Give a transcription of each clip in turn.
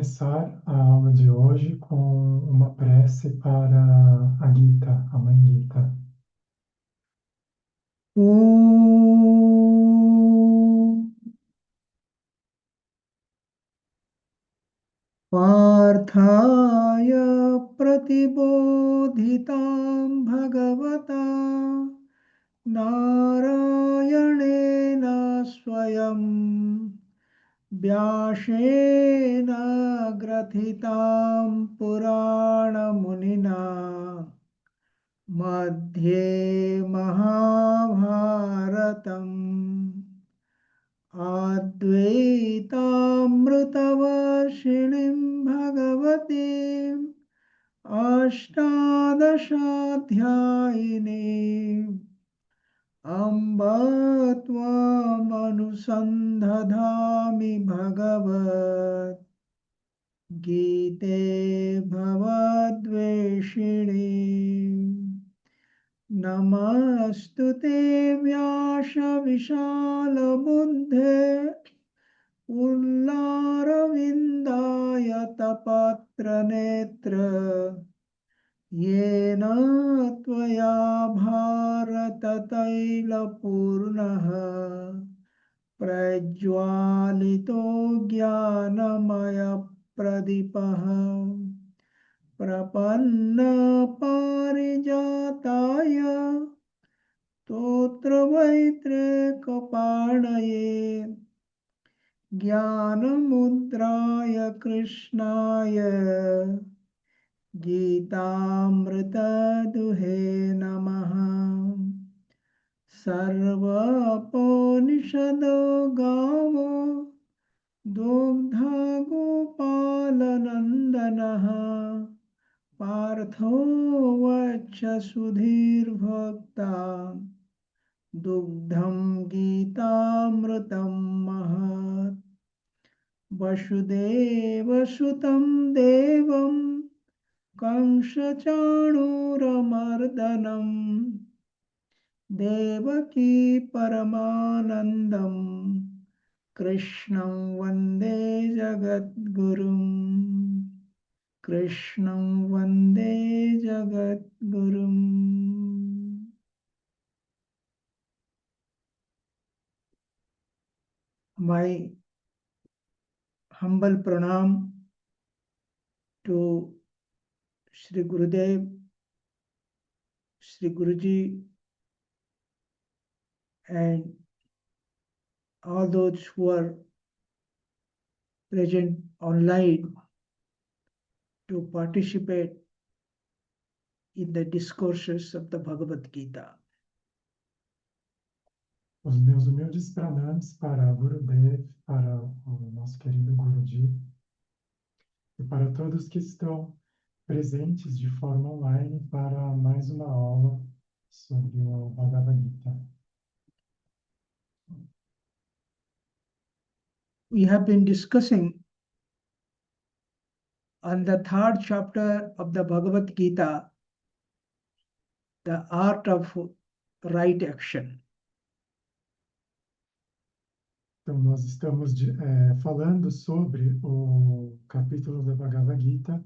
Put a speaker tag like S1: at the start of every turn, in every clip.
S1: começar a aula de hoje com uma prece para a Gita, a mãe Gita.
S2: ॐ पार्थाय प्रतिबोधितां भगवता नारायणेन स्वयं व्यासेन ग्रथितां पुराणमुनिना मध्ये महाभारतम् अद्वैतामृतवर्षिणीं भगवतीम् अष्टादशाध्यायिनीम् अम्ब त्वमनुसन्धधामि भगवत् गीते भवद्वेषिणी नमस्तुते व्यासविशालबुद्धे पुल्लारविन्दाय तपत्रनेत्र येन त्वया भारततैलपूर्णः प्रज्वालितो ज्ञानमयप्रदीपः प्रपन्नपारिजाताय स्तोत्रमैत्रेयकपाणये ज्ञानमुद्राय कृष्णाय गीतामृतदुहे नमः। सर्वोपनिषदो गावो दुग्धा गोपालनन्दनः पार्थो वत्ससुधीर्भोक्ता दुग्धं गीतामृतं महत् वसुदेवसुतं देवं कंसचाणूरमर्दनं देवकी परमानन्दं कृष्णं वन्दे जगद्गुरुं कृष्णं वन्दे जगद्गुरुम्। My humble pranam to Sri Gurudev, Sri Guruji, and all those who are present online to participate in the discourses of the Bhagavad Gita.
S1: Os meus humildes pranams para Gurudev, para o nosso querido Guruji, e para todos que estão presentes de forma online para mais uma aula sobre o Bhagavad Gita.
S2: We have been discussing on the third chapter of the Bhagavad Gita, the art of right action.
S1: Então, nós estamos falando sobre o capítulo da Bhagavad Gita,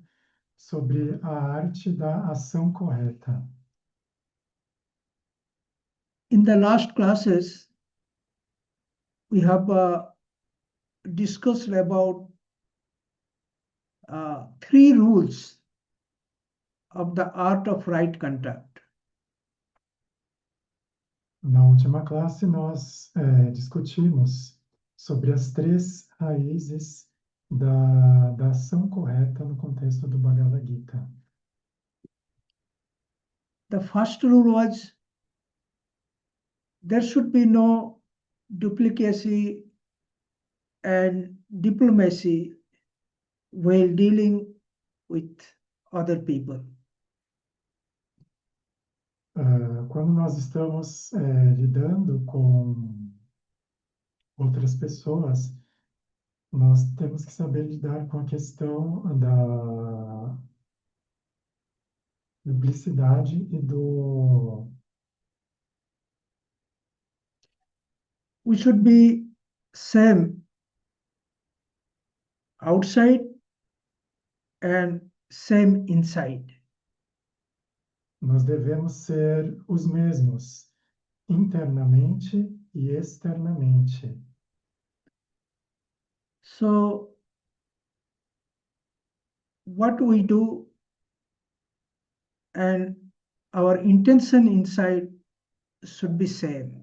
S1: sobre a arte da ação correta.
S2: In the last classes, we have discussed about 3 rules of the art of right conduct.
S1: Na última classe, nós discutimos sobre as 3 raízes da ação correta no contexto do Bhagavad Gita.
S2: The first rule was there should be no duplicacy and diplomacy while dealing with other people.
S1: Quando nós estamos lidando com outras pessoas, nós temos que saber lidar com a questão da duplicidade e do...
S2: We should be same outside and same inside.
S1: Nós devemos ser os mesmos, internamente e externamente.
S2: So what we do and our intention inside should be same.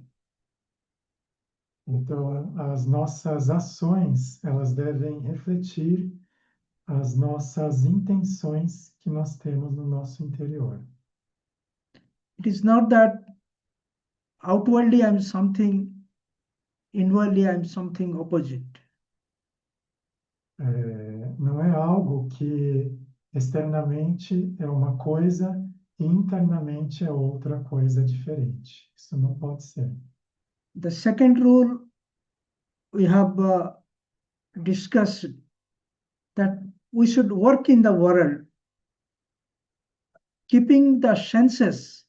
S1: Então, as nossas ações, elas devem refletir as nossas intenções que nós temos no nosso interior.
S2: It is not that outwardly I'm something, inwardly I'm something opposite.
S1: Não é algo que externamente é uma coisa e internamente é outra coisa diferente. Isso não pode ser.
S2: The second rule we have discussed that we should work in the world keeping the senses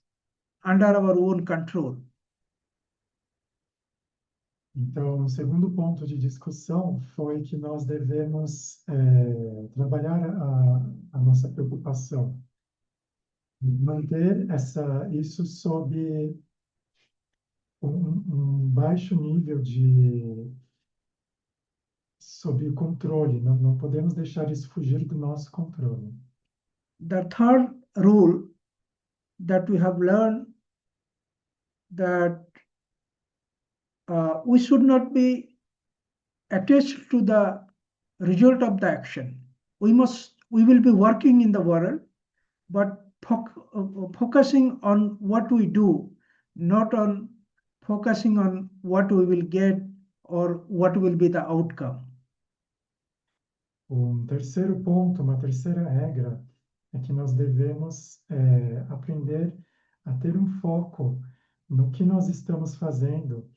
S2: under our own control.
S1: Então, o segundo ponto de discussão foi que nós devemos trabalhar a nossa preocupação, manter isso sob um baixo nível sob controle. Não podemos deixar isso fugir do nosso controle.
S2: The third rule that we have learned that we should not be attached to the result of the action. We will be working in the world, but focusing on what we do, not on focusing on what we will get or what will be the outcome.
S1: Um terceiro ponto, uma terceira regra, é que nós devemos aprender a ter um foco no que nós estamos fazendo,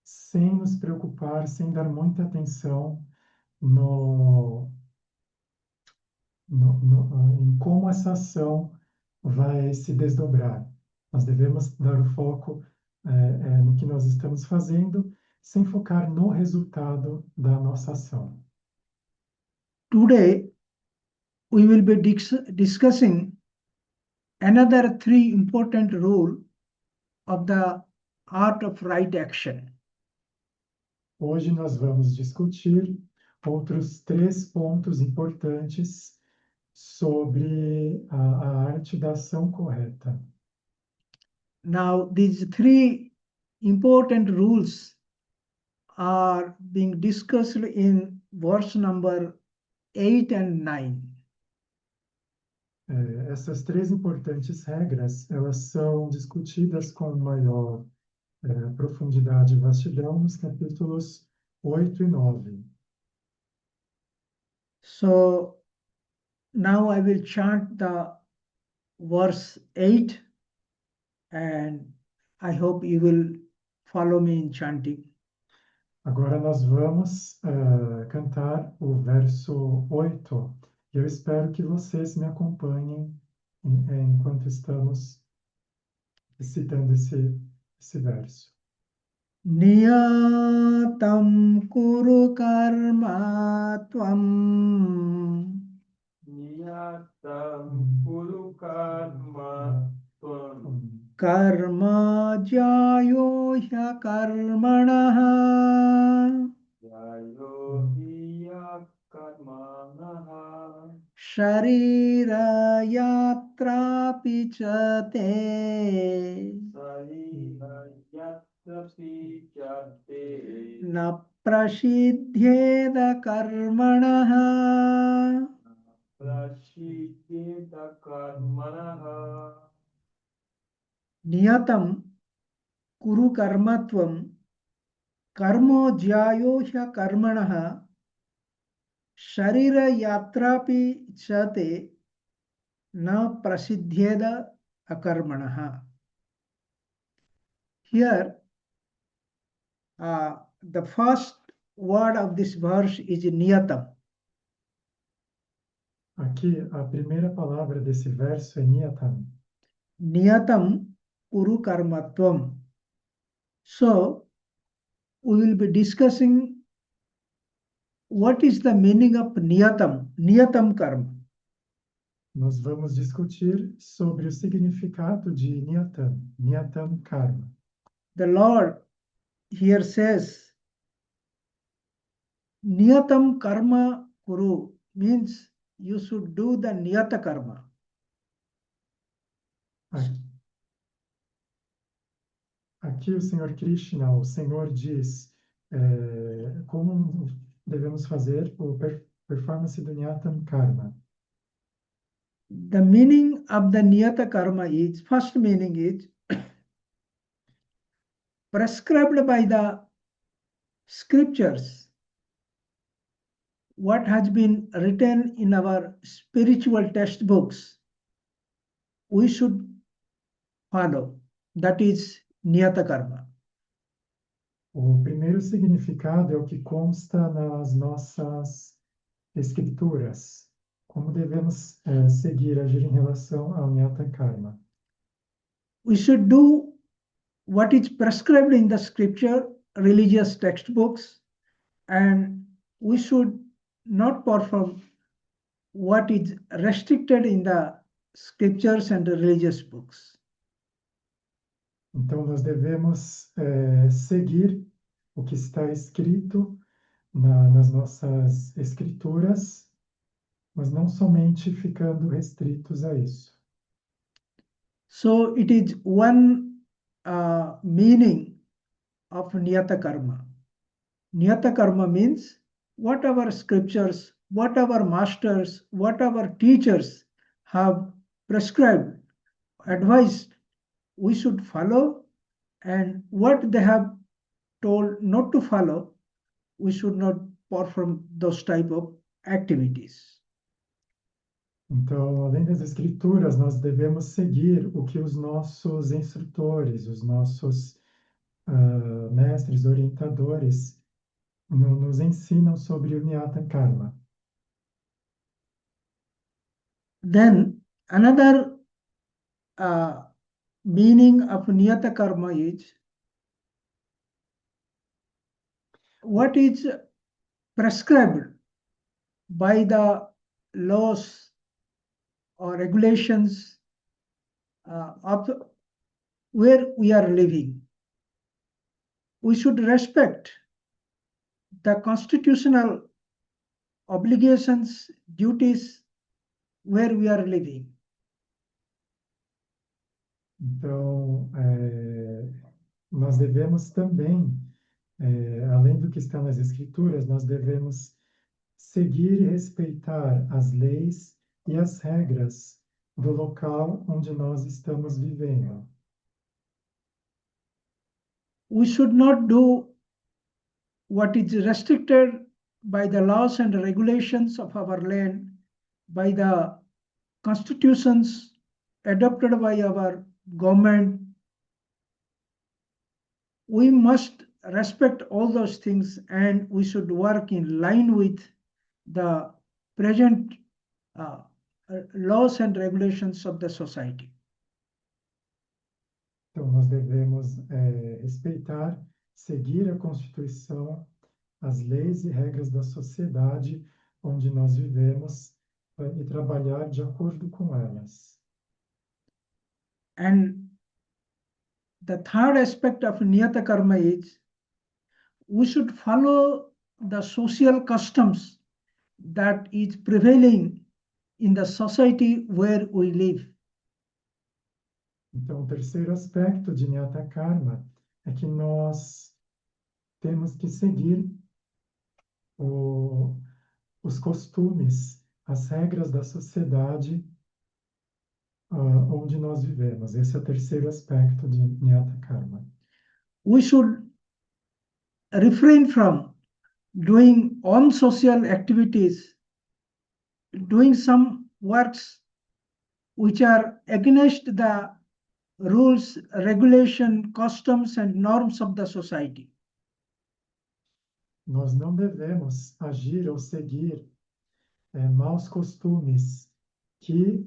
S1: sem nos preocupar, sem dar muita atenção em como essa ação vai se desdobrar. Nós devemos dar o foco no que nós estamos fazendo, sem focar no resultado da nossa ação.
S2: Today, we will be discussing another three important rules of the art of right action.
S1: Hoje nós vamos discutir outros 3 pontos importantes sobre a arte da ação correta.
S2: Now, these three important rules are being discussed in verse number 8 and 9.
S1: Essas 3 importantes regras, elas são discutidas com maior profundidade e vastidão nos capítulos 8 e 9.
S2: So, now I will chant the verse 8 and I hope you will follow me in chanting.
S1: Agora nós vamos cantar o verso 8. E eu espero que vocês me acompanhem enquanto estamos recitando esse verso.
S2: Niyatam kuru karma tvam
S3: Niyatam kuru karma tvam
S2: karma jayo hya karmanaha
S3: jayo hiya karmanaha
S2: sharira yatra pichate
S3: sarira yatrapi jate
S2: na prasiddhyeda karmanaha
S3: prashiketa karmanaha
S2: niyatam kuru karmatvam karmo jyayo hya karmanaha sharira yatrapi chate na prasiddhyeda akarmanaha. Here, the first word of this verse is niyatam.
S1: Aqui, a primeira palavra desse verso é niyatam.
S2: Niyatam kuru karmatvam. So, we will be discussing what is the meaning of niyatam karma.
S1: Nós vamos discutir sobre o significado de Niyatam Karma.
S2: The Lord here says, Niyatam karma kuru means you should do the niyata karma.
S1: Aqui o Senhor Krishna, o Senhor diz como devemos fazer o performance do Niyatam Karma.
S2: The meaning of the niyata karma is, first meaning is, prescribed by the scriptures, what has been written in our spiritual textbooks, we should follow. That is niyata karma.
S1: O primeiro significado é o que consta nas nossas escrituras. Como devemos seguir, agir em relação ao Niyata Karma.
S2: We should do what is prescribed in the scripture, religious textbooks, and we should not perform what is restricted in the scriptures and the religious books.
S1: Então, nós devemos seguir o que está escrito nas nossas escrituras, mas não somente ficando restritos a isso.
S2: So it is one meaning of niyata karma. Niyata karma means what our scriptures, what our masters, what our teachers have prescribed, advised, we should follow, and what they have told not to follow, we should not perform those type of activities.
S1: Então, além das escrituras, nós devemos seguir o que os nossos instrutores, os nossos mestres, orientadores, nos ensinam sobre o Niyata Karma.
S2: Then another meaning of niyata karma is what is prescribed by the laws or regulations of where we are living. We should respect the constitutional obligations, duties where we are living.
S1: Então, nós devemos também, além do que está nas Escrituras, nós devemos seguir e respeitar as leis e as regras do local onde nós estamos vivendo.
S2: We should not do what is restricted by the laws and regulations of our land, by the constitutions adopted by our government. We must respect all those things, and we should work in line with the present laws and regulations of the society.
S1: Então, nós devemos respeitar, seguir a Constituição, as leis e regras da sociedade onde nós vivemos e trabalhar de acordo com elas.
S2: And the third aspect of niyata karma is we should follow the social customs that is prevailing in the society where we live.
S1: Então, o terceiro aspecto de Niyata Karma é que nós temos que seguir os costumes, as regras da sociedade onde nós vivemos. Esse é o terceiro aspecto de Niyata Karma.
S2: We should refrain from doing unsocial activities, doing some works which are against the rules, regulation, customs, and norms of the society.
S1: Nós não devemos agir ou seguir maus costumes que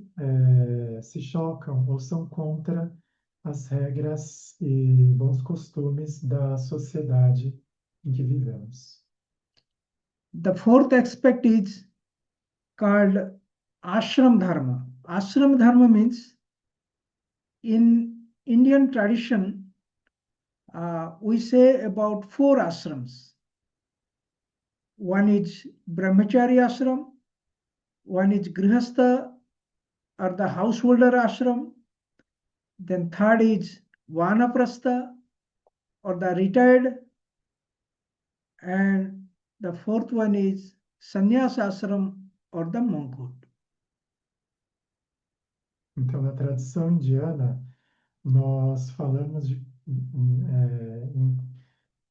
S1: se chocam ou são contra as regras e bons costumes da sociedade em que vivemos.
S2: The fourth aspect is called ashram dharma. ashram dharma means in Indian tradition, we say about 4 ashrams. One is brahmachari ashram, one is grihastha or the householder ashram, then third is vanaprastha or the retired, and the fourth one is sannyas ashram or the monkhood.
S1: Então, na tradição indiana, nós falamos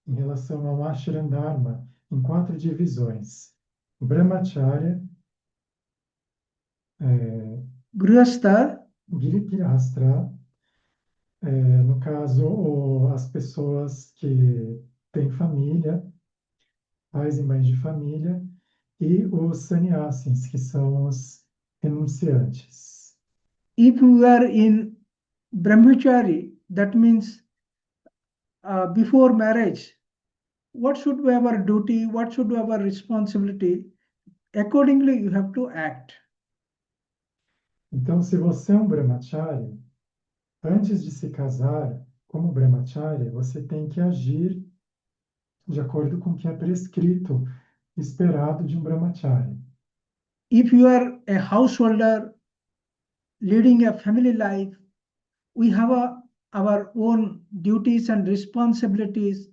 S1: em relação ao ashram dharma em 4 divisões: brahmacharya,
S2: Grihastha,
S1: girihastra, no caso, as pessoas que têm família, pais e mães de família, e os sannyasis, que são os renunciantes.
S2: if we are in brahmachari, that means before marriage, what should be our duty, what should be our responsibility? Accordingly, you have to act.
S1: Então, se você é um brahmachari, antes de se casar, como brahmachari, você tem que agir de acordo com o que é prescrito, esperado de um brahmachari.
S2: If you are a householder leading a family life, we have our own duties and responsibilities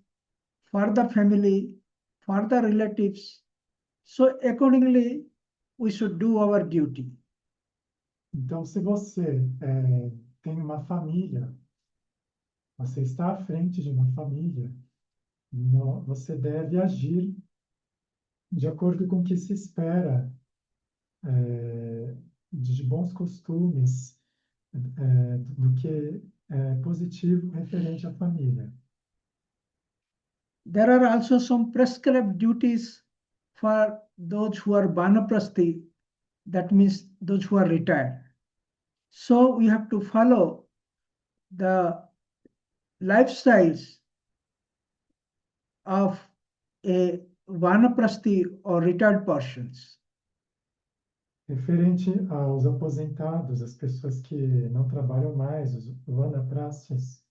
S2: for the family, for the relatives. So accordingly, we should do our duty.
S1: Então, se você tem uma família, você está à frente de uma família, você deve agir de acordo com o que se espera de bons costumes, do que é positivo referente à família.
S2: There are also some prescribed duties for those who are vanaprasthi, that means those who are retired. So we have to follow the lifestyles of a vanaprasthi or retired persons.
S1: Referente aos aposentados, as pessoas que não trabalham mais, os vanaprasthis,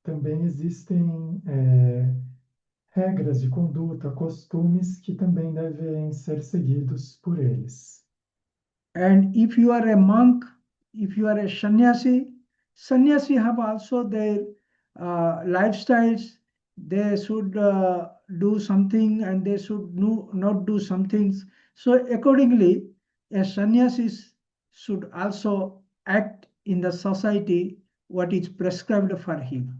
S1: também existem regras de conduta, costumes que também devem ser seguidos por eles.
S2: And if you are a monk, if you are a sannyasi, sannyasi have also their lifestyles. They should do something and they should not do some things. So accordingly, a sannyasi should also act in the society what is prescribed for him.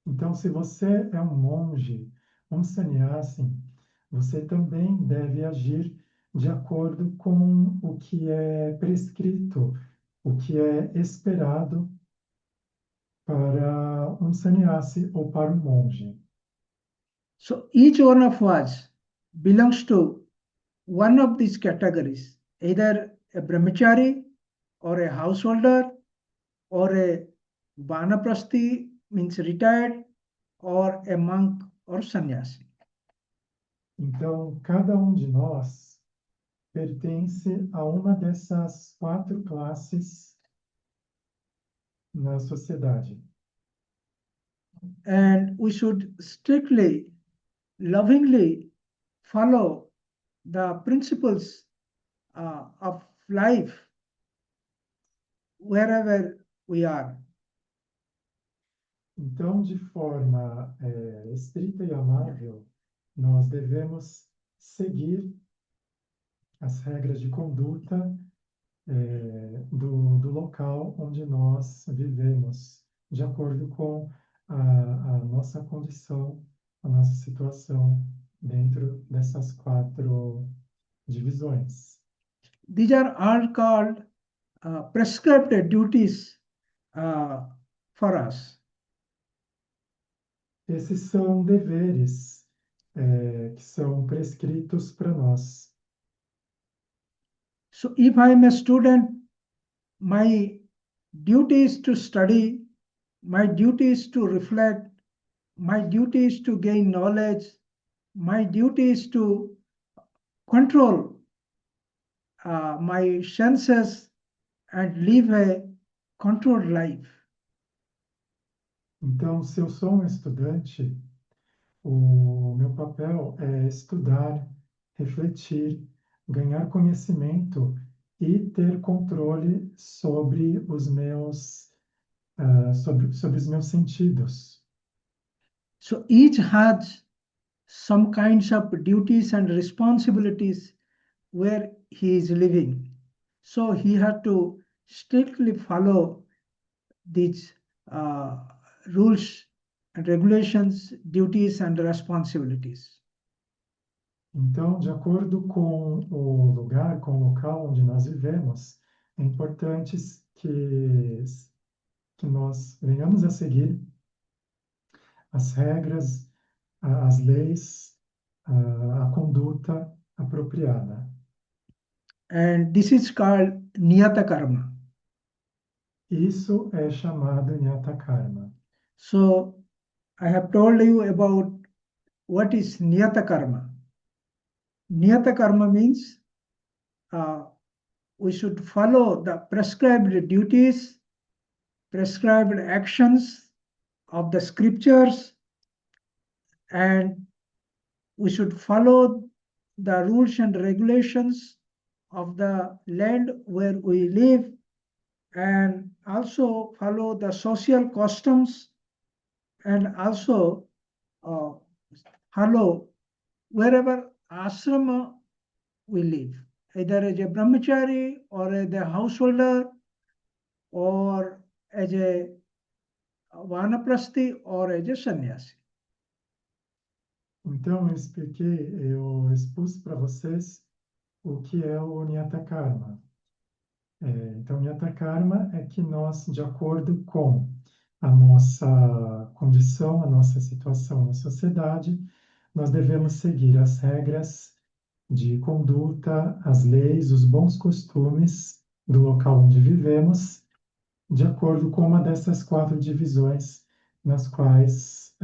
S1: Então, se você é um monge, um sannyasi, você também deve agir de acordo com o que é prescrito, o que é esperado para um sannyasi ou para um monge.
S2: So each one of us belongs to one of these categories, either a brahmachari or a householder or a vanaprasthi, means retired, or a monk or sannyasi.
S1: Então, cada um de nós pertence a uma dessas 4 classes na sociedade.
S2: And we should strictly, lovingly follow the principles of life wherever we are.
S1: Então, de forma estrita e amável, nós devemos seguir as regras de conduta do local onde nós vivemos, de acordo com a nossa condição, a nossa situação dentro dessas 4 divisões.
S2: These are all called prescribed duties for us.
S1: Esses são deveres que são prescritos para nós.
S2: So if I am a student, my duty is to study, my duty is to reflect, my duty is to gain knowledge, my duty is to control my senses and live a controlled life.
S1: Então, se eu sou um estudante, o meu papel é estudar, refletir, ganhar conhecimento e ter controle sobre sobre os meus sentidos.
S2: So each has some kinds of duties and responsibilities where he is living. So he had to strictly follow these rules and regulations, duties and responsibilities.
S1: Então, de acordo com o lugar, com o local onde nós vivemos, é importante que nós venhamos a seguir as regras, as leis, a conduta apropriada.
S2: And this is called Niyata Karma.
S1: Isso é chamado Nyata Karma.
S2: So I have told you about what is Niyata Karma. Niyata Karma means we should follow the prescribed duties, prescribed actions of the scriptures, and we should follow the rules and regulations of the land where we live, and also follow the social customs, and also follow wherever ashrama we live, either as a brahmachari or as a householder or as a vanaprasthi or as a sannyasi.
S1: Então, eu expus para vocês o que é o Nyata Karma. Então, Nyata Karma é que nós, de acordo com a nossa condição, a nossa situação na sociedade, nós devemos seguir as regras de conduta, as leis, os bons costumes do local onde vivemos, de acordo com uma dessas 4 divisões nas quais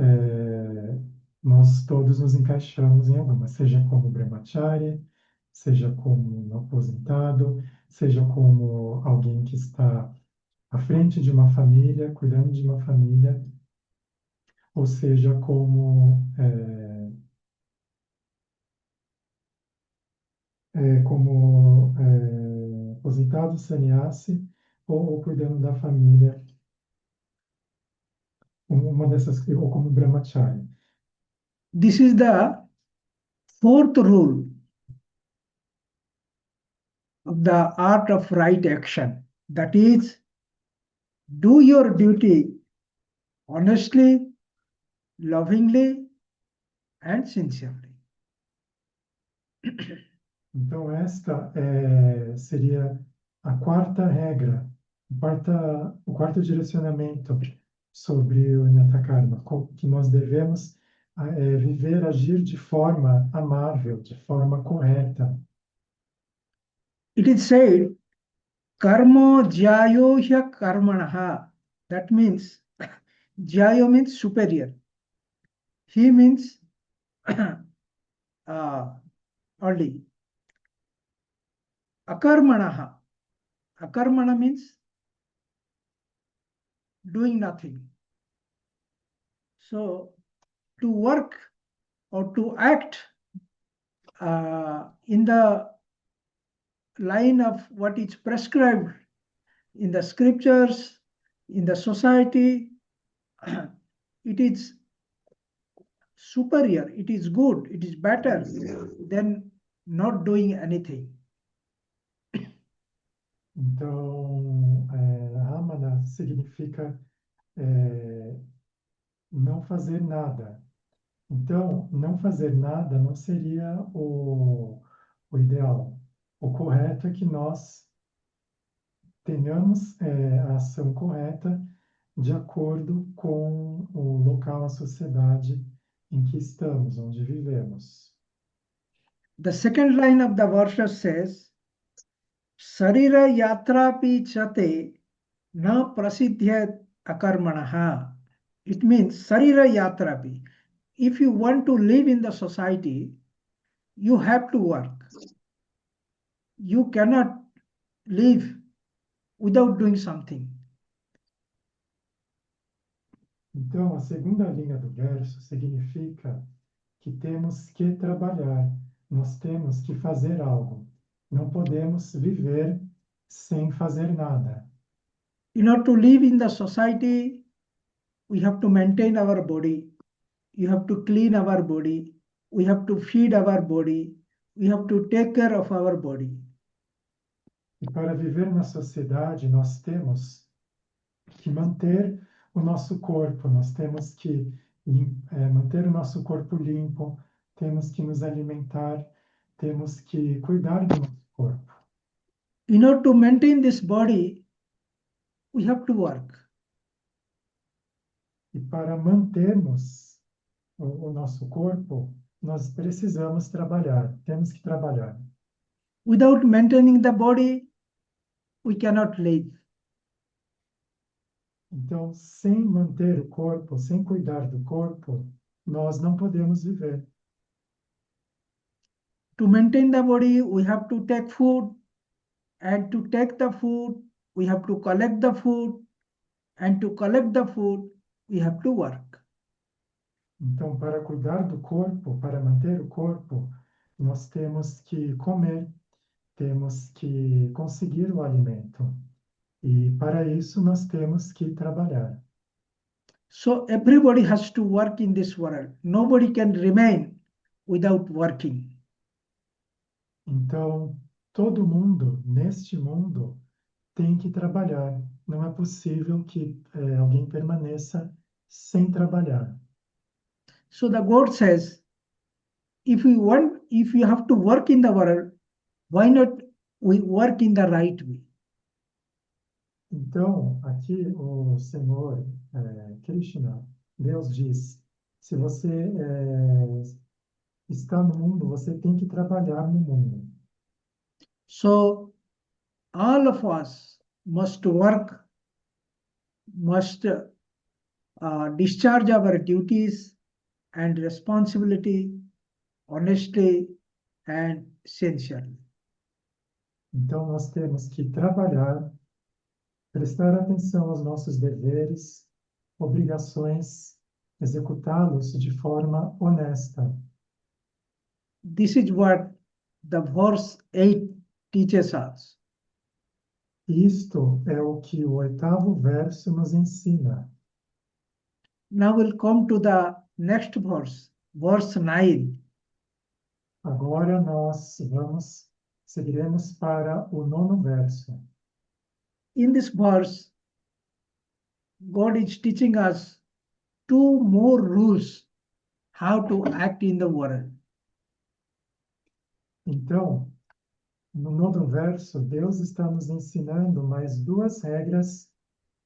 S1: nós todos nos encaixamos em alguma, seja como brahmachari, seja como um aposentado, seja como alguém que está à frente de uma família, cuidando de uma família, ou seja como aposentado, sannyasi, ou cuidando da família, uma dessas, ou como brahmachari.
S2: This is the 4th rule of the art of right action. That is, do your duty honestly, lovingly, and sincerely.
S1: Então, esta seria a 4ª regra, o quarto direcionamento sobre o Nyata Karma, que nós devemos viver, agir de forma amável, de forma correta.
S2: It is said, karma jyayo hya karmanaha. That means, jyayo means superior. He means only. Akarmanaha. Akarmana means doing nothing. So, to work or to act in the line of what is prescribed in the scriptures, in the society, it is superior, it is good, it is better than not doing anything.
S1: Então, Ramana significa não fazer nada. Então, não fazer nada não seria o ideal. O correto é que nós tenhamos a ação correta de acordo com o local, a sociedade em que estamos, onde vivemos.
S2: The second line of the verse says, Sarira yatrapi chate na prasidhyat akarmanaha. It means Sarira yatrapi. If you want to live in the society, you have to work. you cannot live without doing something.
S1: Então, a segunda linha do verso significa que temos que trabalhar, nós temos que fazer algo. Não podemos viver sem fazer nada.
S2: In order to live in the society, we have to maintain our body. You have to clean our body. We have to feed our body. We have to take care of our body.
S1: E para viver na sociedade, nós temos que manter o nosso corpo, nós temos que manter o nosso corpo limpo, temos que nos alimentar, temos que cuidar do nosso corpo.
S2: In order to maintain this body, we have to work.
S1: E para mantermos o nosso corpo, nós precisamos trabalhar, temos que trabalhar.
S2: Without maintaining the body, we cannot live.
S1: Então, sem manter o corpo, sem cuidar do corpo, nós não podemos viver.
S2: To maintain the body, we have to take food, and to take the food, we have to collect the food, and to collect the food, we have to work.
S1: Então, para cuidar do corpo, para manter o corpo, nós temos que comer, temos que conseguir o alimento. E para isso nós temos que trabalhar.
S2: So everybody has to work in this world. Nobody can remain without working.
S1: Então, todo mundo, neste mundo, tem que trabalhar. Não é possível que alguém permaneça sem trabalhar.
S2: So the God says, if you have to work in the world, why not we work in the right way?
S1: Então, aqui o Senhor, Krishna, Deus diz, se você está no mundo, você tem que trabalhar no mundo.
S2: So all of us must work, must discharge our duties and responsibility honestly and sincerely.
S1: Então, nós temos que trabalhar, prestar atenção aos nossos deveres, obrigações, executá-los de forma honesta.
S2: This is what the verse 8 teaches us.
S1: Isto é o que o 8º verso nos ensina.
S2: Now we'll come to the next verse, verse 9.
S1: Agora nós seguiremos para o 9º verso.
S2: In this verse, God is teaching us 2 more rules how to act in the world.
S1: Então, no 9º verso, Deus está nos ensinando mais 2 regras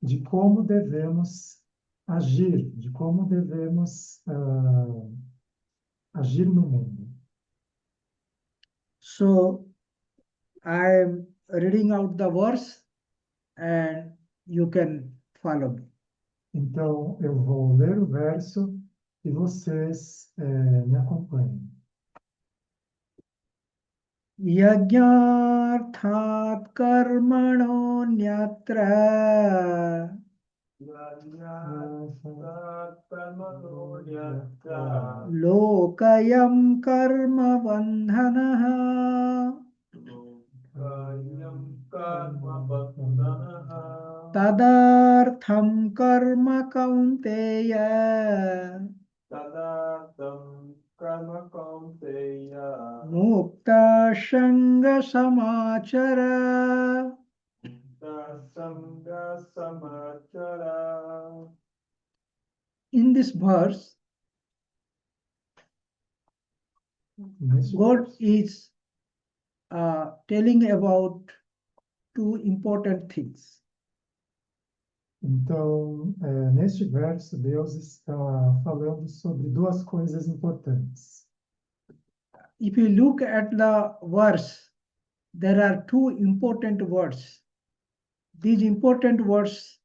S1: de como devemos agir, de como devemos agir no mundo.
S2: So I am reading out the verse and you can follow me.
S1: Então, eu vou ler o verso e vocês me acompanhem.
S2: Yajnarthat karmanonyatra lokayam karma bandhanaha tadartham karma kaunteya mukta shanga samachara. In this verse, God is telling about 2 important things.
S1: Então, neste verso, Deus está falando sobre 2 coisas importantes.
S2: If you look at the verse, there are 2 important words. These important words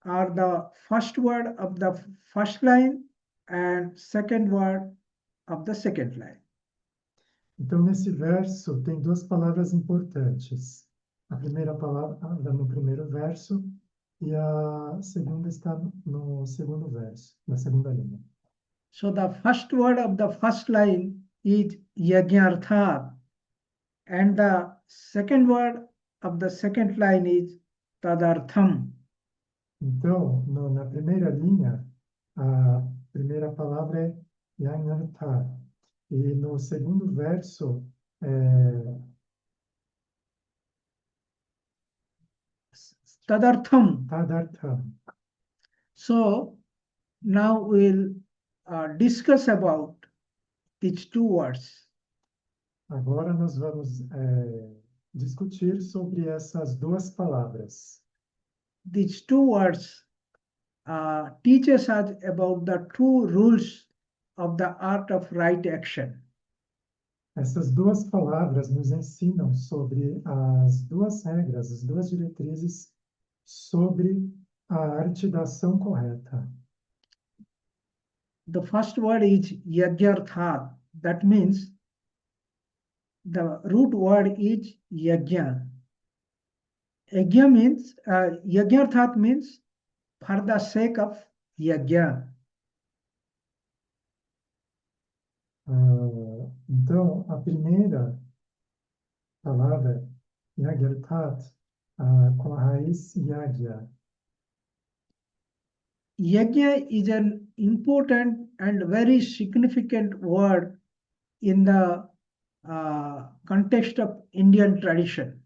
S2: are the first word of the first line and second word of the second line.
S1: Então, nesse verso, tem duas palavras importantes. A primeira palavra está no primeiro verso e a segunda está no segundo verso, na segunda linha.
S2: So the first word of the first line is Yajnartha, and the second word of the second line is Tadartham.
S1: Então, na primeira linha, a primeira palavra é Yanartha. E no segundo verso, é
S2: Tadartham.
S1: Tadartham.
S2: So now we'll discuss about these two words.
S1: Agora nós vamos discutir sobre essas duas palavras.
S2: These two words teaches us about the two rules of the art of right action.
S1: Essas duas palavras nos ensinam sobre as duas regras, as duas diretrizes sobre a arte da ação correta.
S2: The first word is Yajnartha. That means the root word is Yajna. Yajna means, Yajnartha means for the sake of Yajna.
S1: Então, a primeira palavra, Yagyartat, com a raiz Yagya.
S2: Yajna is an important and very significant word in the context of Indian tradition.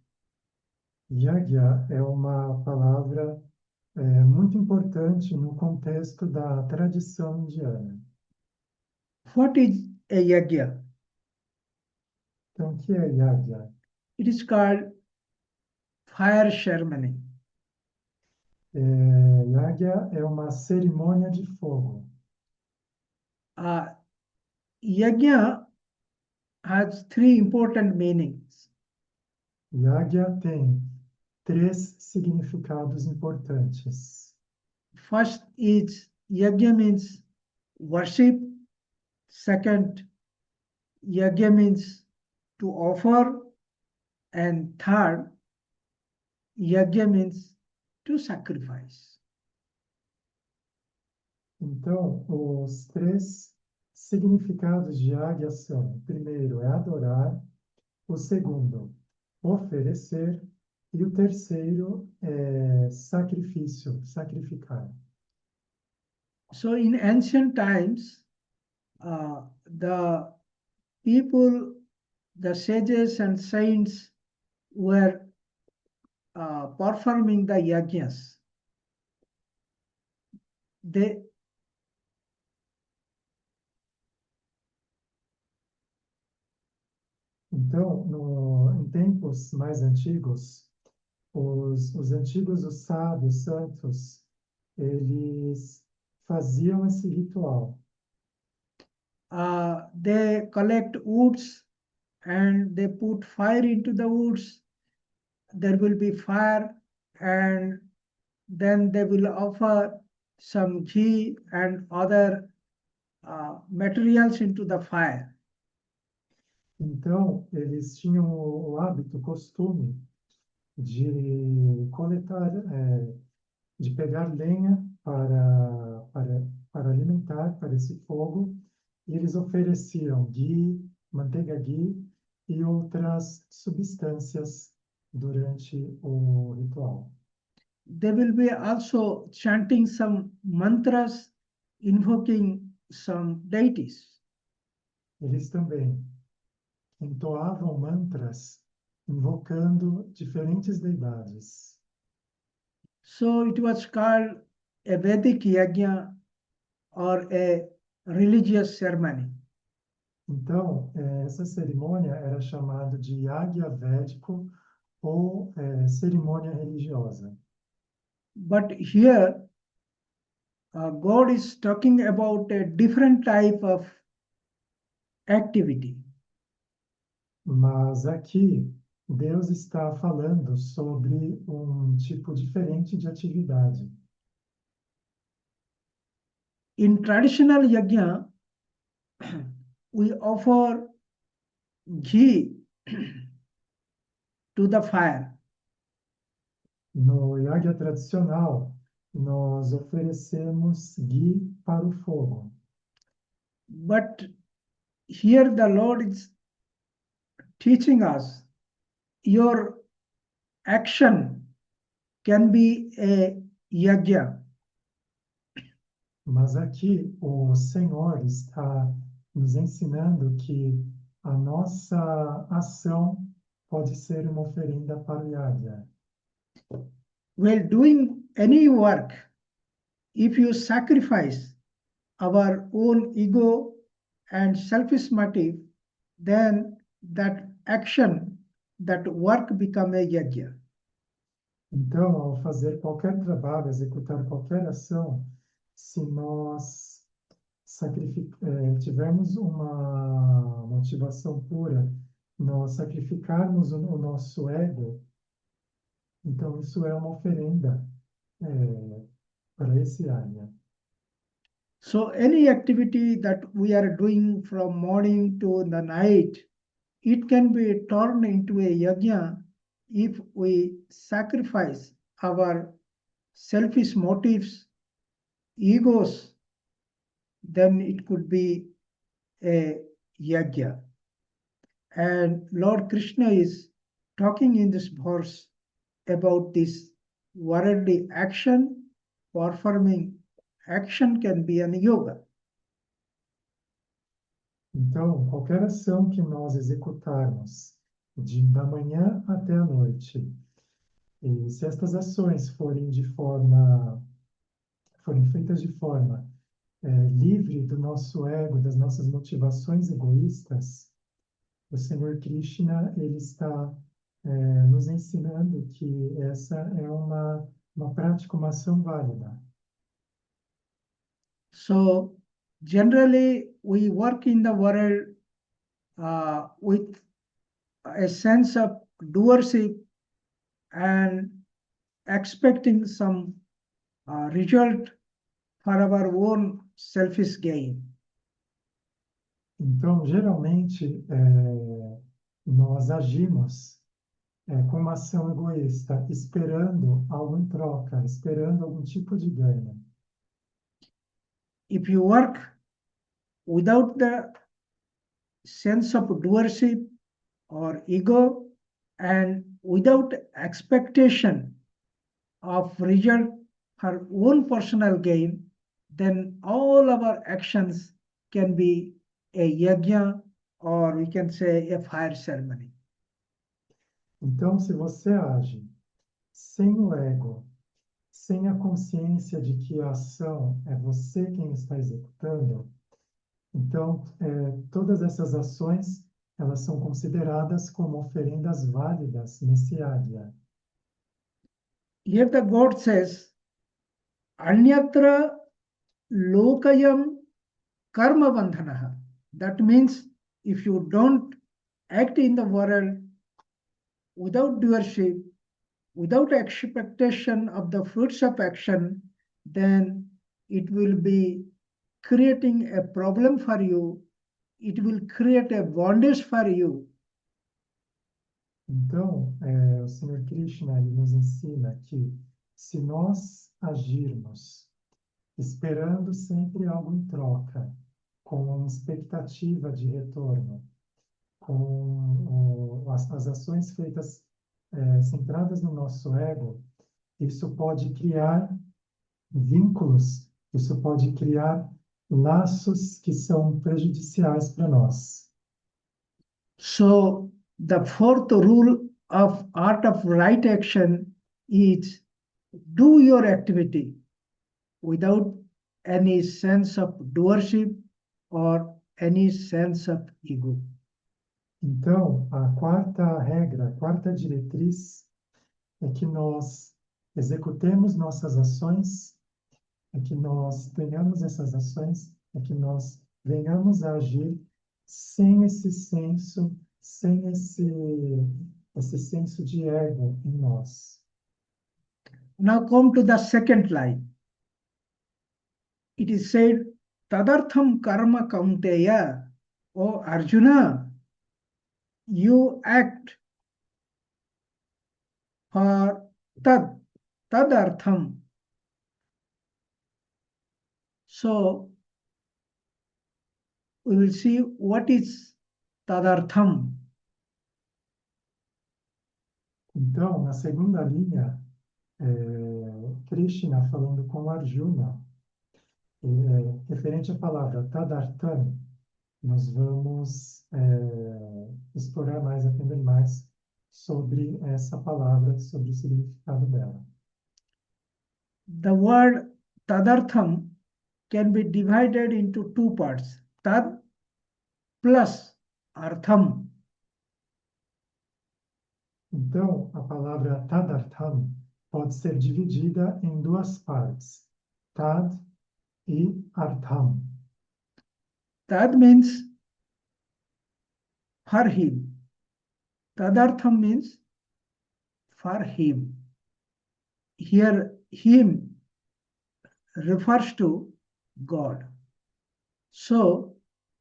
S1: Yagya é uma palavra muito importante no contexto da tradição indiana.
S2: What is a yajna?
S1: Então, o que é Yagya?
S2: It is called fire ceremony.
S1: Yagya é uma cerimônia de fogo.
S2: Yajna has three important meanings.
S1: Yagya tem três significados importantes.
S2: First is yajna means worship. Second, yajna means to offer. And third, yajna means to sacrifice.
S1: Então, os três significados de Yagya são: o primeiro é adorar, o segundo, oferecer, e o terceiro é sacrifício, sacrificar.
S2: So in ancient times, the people, the sages and saints were performing the yajnas.
S1: Então, em tempos mais antigos, os antigos, os sábios, santos, eles faziam esse ritual.
S2: They collect woods and they put fire into the woods. There will be fire, and then they will offer some ghee and other materials into the fire.
S1: Então, eles tinham o hábito, o costume de coletar, de pegar lenha para alimentar, para esse fogo, e eles ofereciam ghee, manteiga ghee e outras substâncias durante o ritual.
S2: They will be also chanting some mantras, invoking some deities.
S1: Eles também entoavam mantras invocando diferentes deidades.
S2: So it was called a Vedic yajna or a religious ceremony.
S1: Então, essa cerimônia era chamada de Yagya Védico ou cerimônia religiosa.
S2: But here, God is talking about a different type of activity.
S1: Mas aqui, Deus está falando sobre um tipo diferente de atividade.
S2: In traditional yajna, we offer ghee to the fire.
S1: No yagya tradicional, nós oferecemos ghee para o fogo.
S2: But here the Lord is teaching us your action can be a yajna.
S1: Mas aqui o Senhor está nos ensinando que a nossa ação pode ser uma oferenda para o yagya.
S2: While doing any work, if you sacrifice our own ego and selfish motive, then that action, that work become a yajna.
S1: Então, ao fazer qualquer trabalho, executar qualquer ação, se nós tivermos uma motivação pura, nós sacrificarmos o nosso ego, então isso é uma oferenda para esse área.
S2: So any activity that we are doing from morning to the night, it can be turned into a yajna if we sacrifice our selfish motives, egos, then it could be a yajna. And Lord Krishna is talking in this verse about this worldly action, performing action can be an yoga.
S1: Então, qualquer ação que nós executarmos da manhã até a noite, e se estas ações forem feitas de forma livre do nosso ego, das nossas motivações egoístas, o Senhor Krishna ele está nos ensinando que essa é uma prática, uma ação válida.
S2: So generally we work in the world with a sense of doership and expecting some result for our own selfish gain.
S1: Então, geralmente, nós agimos com uma ação egoísta, esperando algo em troca, esperando algum tipo de ganho.
S2: If you work without the sense of doership or ego and without expectation of result for own personal gain, then all our actions can be a yajna, or we can say a fire ceremony.
S1: Então, se você age sem o ego, sem a consciência de que a ação é você quem está executando, então todas essas ações elas são consideradas como oferendas válidas nesse área.
S2: Here the God says, Anyatra lokayam karma bandhanaha. That means if you don't act in the world without doership, without expectation of the fruits of action, then it will be creating a problem for you. It will create a bondage for you.
S1: Então, o Senhor Krishna ele nos ensina que se nós agirmos esperando sempre algo em troca, com expectativa de retorno, com as ações feitas centradas no nosso ego, isso pode criar vínculos, isso pode criar laços que são prejudiciais para nós.
S2: So the fourth rule of art of right action is do your activity without any sense of doership or any sense of ego.
S1: Então, a quarta regra, a quarta diretriz é que nós executemos nossas ações, é que nós tenhamos essas ações, é que nós venhamos a agir sem esse senso, sem esse senso de ego em nós.
S2: Now come to the second line. It is said, Tadartham karma kaunteya, O Arjuna, you act for tadartham. So we will see what is tadartham.
S1: Então, na segunda linha, Krishna falando com Arjuna, referente à palavra tadartam, nós vamos explorar mais, aprender mais sobre essa palavra, sobre o significado dela.
S2: The word tadartham can be divided into two parts, tad plus artham.
S1: Então, a palavra tadartham pode ser dividida em duas partes, tad e artham.
S2: Tad means for him. Tadartham means for him. Here, him refers to God. So,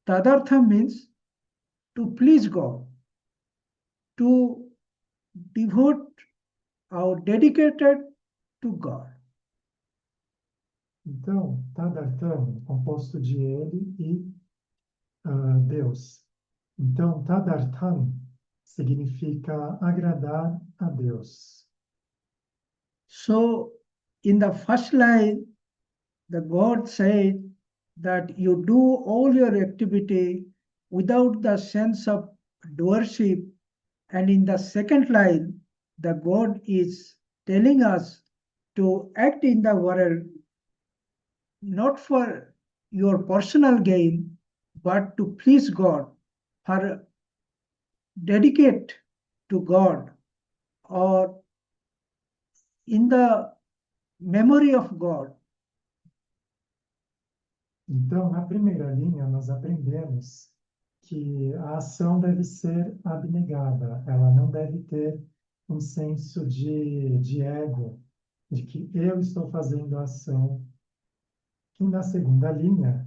S2: tadartham means to please God, to devote or dedicated to God.
S1: Então, tadartham é composto de ele e Deus. Então, tadartham significa agradar a Deus.
S2: So, in the first line, the God said that you do all your activity without the sense of doership. And in the second line, the God is telling us to act in the world not for your personal gain, but to please God, for dedicate to God, or in the memory of God.
S1: Então, na primeira linha, nós aprendemos que a ação deve ser abnegada, ela não deve ter um senso de ego, de que eu estou fazendo a ação. E na segunda linha,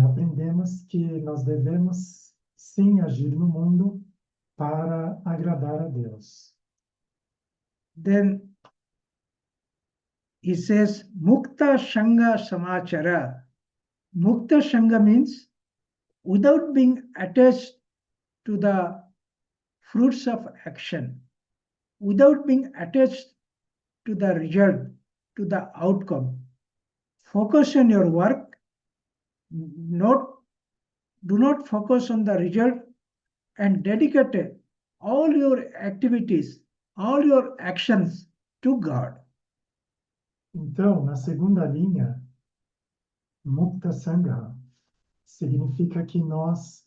S1: aprendemos que nós devemos sim agir no mundo para agradar a Deus.
S2: Then he says, Mukta Shanga Samachara. Mukta Shanga means without being attached to the fruits of action, without being attached to the result, to the outcome. Focus on your work, do not focus on the result, and dedicate all your activities, all your actions to God.
S1: Então, na segunda linha, Mukta Sangha significa que nós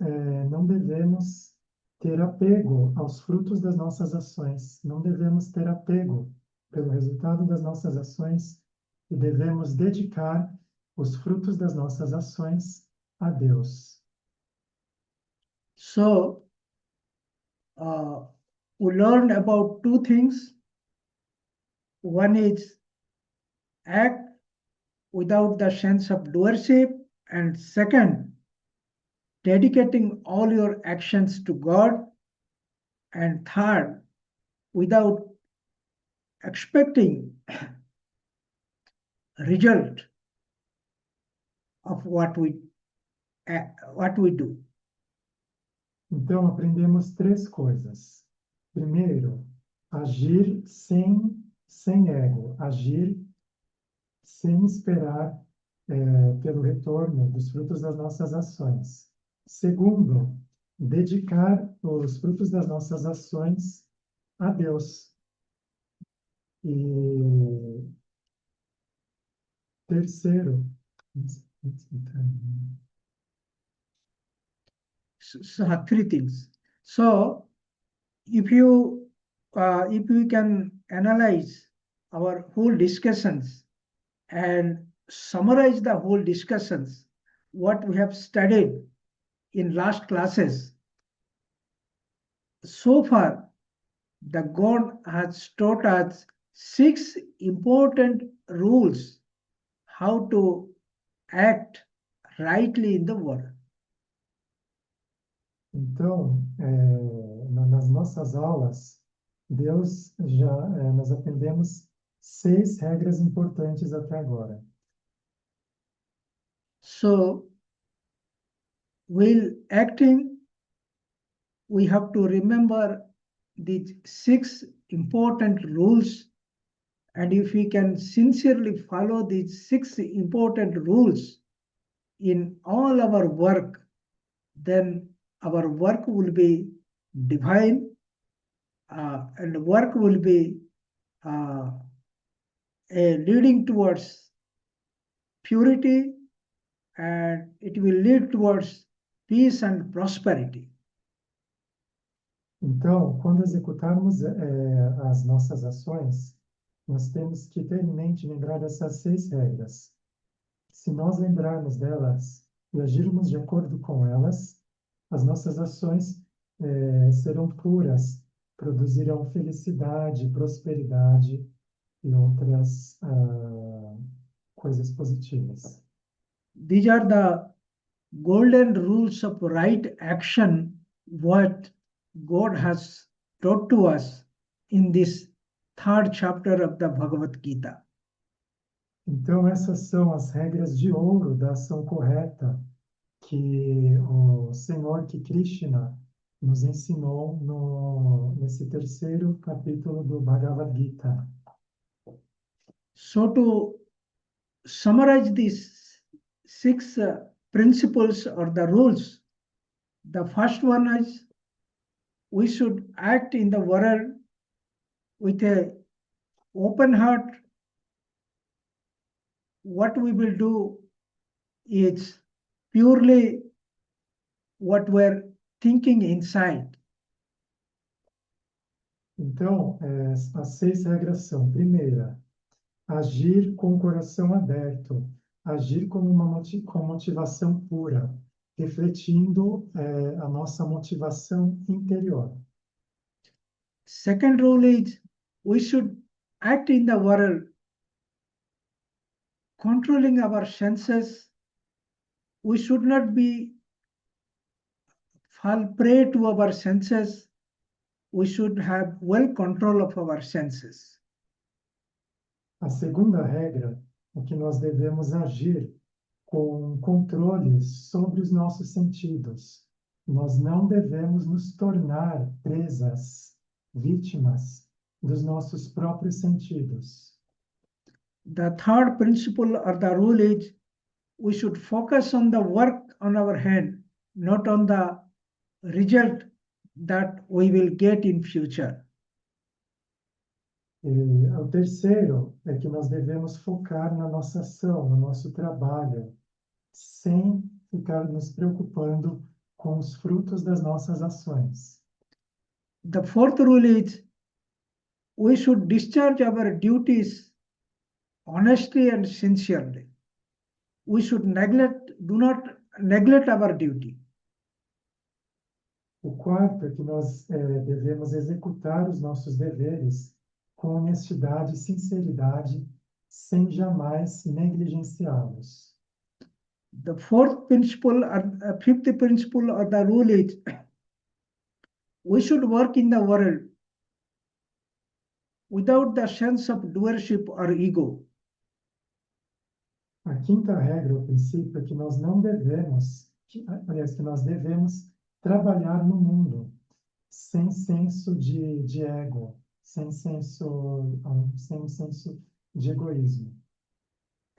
S1: não devemos ter apego aos frutos das nossas ações, não devemos ter apego pelo resultado das nossas ações e devemos dedicar os frutos das nossas ações a Deus.
S2: So, we learned about two things. One is act without the sense of doership, and second, dedicating all your actions to God, and third, without expecting result of what we do.
S1: Então, aprendemos três coisas. Primeiro, agir sem ego, agir sem esperar pelo retorno dos frutos das nossas ações. Segundo, dedicar os frutos das nossas ações a Deus. E terceiro,
S2: So three things. So if we can analyze our whole discussions and summarize the whole discussions, what we have studied in last classes, so far the God has taught us 6 important rules how to act rightly in the world.
S1: Então, nas nossas aulas, nós aprendemos 6 regras importantes até agora.
S2: So while acting, we have to remember these 6 important rules. And if we can sincerely follow these 6 important rules in all our work, then our work will be divine, and work will be leading towards purity, and it will lead towards peace and prosperity.
S1: Então, quando executarmos as nossas ações, nós temos que ter em mente lembrar dessas 6 regras. Se nós lembrarmos delas e agirmos de acordo com elas, as nossas ações serão puras, produzirão felicidade, prosperidade e outras coisas positivas.
S2: These are the golden rules of right action, what God has taught to us in this 3rd chapter of the Bhagavad Gita.
S1: Então, essas são as regras de ouro da ação correta que o Senhor, que Krishna, nos ensinou nesse 3º capítulo do Bhagavad Gita.
S2: So to summarize these 6 principles or the rules, the first one is we should act in the world with an open heart. What we will do is purely what we're thinking inside.
S1: Então, as 6 regras são: primeira, agir com o coração aberto, agir com motivação pura, refletindo a nossa motivação interior.
S2: Second rule is we should act in the world controlling our senses. We should not fall prey to our senses. We should have well control of our senses.
S1: A segunda regra é que nós devemos agir com controle sobre os nossos sentidos. Nós não devemos nos tornar presas, vítimas dos nossos próprios sentidos.
S2: The third principle or the rule is we should focus on the work on our hand, not on the result that we will get in future.
S1: E o terceiro é que nós devemos focar na nossa ação, no nosso trabalho, sem ficar nos preocupando com os frutos das nossas ações.
S2: The fourth rule is we should discharge our duties honestly and sincerely. We should do not neglect our duty.
S1: O quarto é que nós devemos executar os nossos deveres com honestidade e sinceridade, sem jamais negligenciá-los.
S2: The fifth principle or the rule is we should work in the world without the sense of doership or ego.
S1: A quinta regra, o princípio, é que nós não devemos, que nós devemos trabalhar no mundo sem senso de ego, sem senso de egoísmo.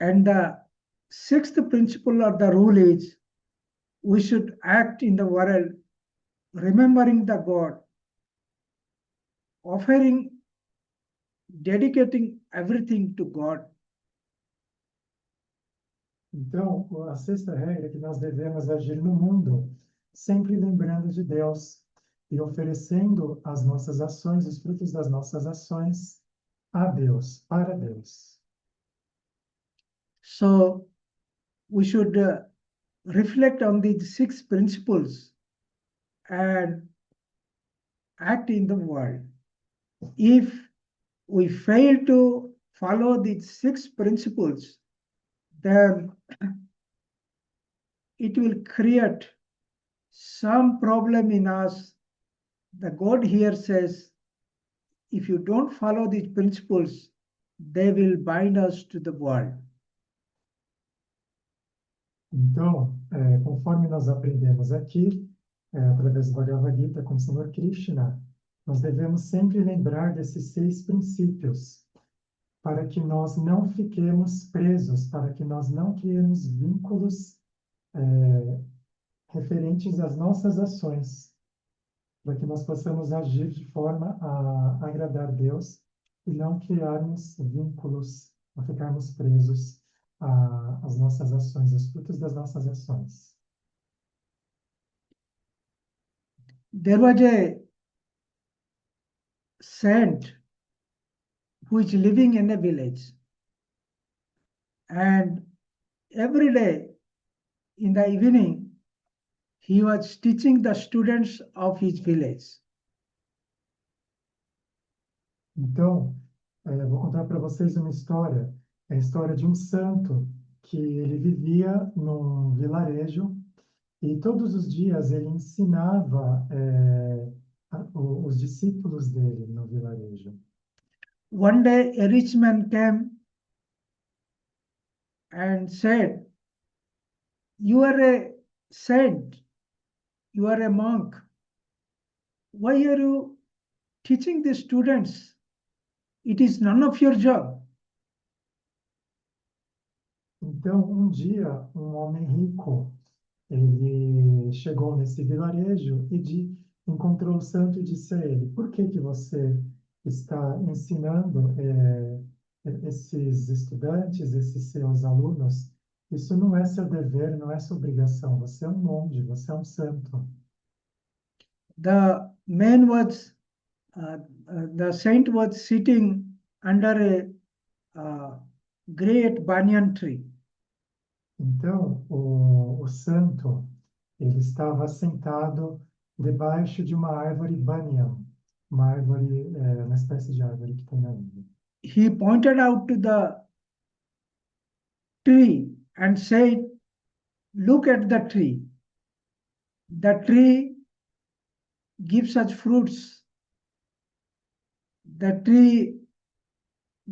S2: And the sixth principle or the rule is we should act in the world remembering the God, dedicating everything to God.
S1: Então, a sexta regra é que nós devemos agir no mundo sempre lembrando de Deus e oferecendo as nossas ações, os frutos das nossas ações a Deus, para Deus.
S2: So we should reflect on these 6 principles and act in the world. If we fail to follow these 6 principles, then it will create some problem in us, the God here says, if you don't follow these principles, they will bind us to the world.
S1: Então, conforme nós aprendemos aqui, através do Bhagavad Gita com o Senhor Krishna, nós devemos sempre lembrar desses 6 princípios, para que nós não fiquemos presos, para que nós não criemos vínculos referentes às nossas ações, para que nós possamos agir de forma a agradar Deus e não criarmos vínculos, não ficarmos presos às nossas ações, aos frutos das nossas ações.
S2: There was a saint who is living in a village, and every day in the evening, he was teaching the students of his village.
S1: Então, vou contar para vocês uma história. É a história de um santo que ele vivia num vilarejo e todos os dias ele ensinava os discípulos dele no vilarejo.
S2: One day, a rich man came and said, "You are a saint, you are a monk. Why are you teaching the students? It is none of your job."
S1: Então, um dia, um homem rico, ele chegou nesse vilarejo e encontrou o santo e disse a ele: por que que você está ensinando esses estudantes, esses seus alunos? Isso não é seu dever, não é sua obrigação. Você é um monge, você é um santo.
S2: The man was, the saint was sitting under a great banyan tree.
S1: Então, o santo, ele estava sentado debaixo de uma árvore banyan, uma árvore, uma espécie de árvore que tem na Índia.
S2: He pointed out to the tree and said, "Look at the tree. The tree gives us fruits. The tree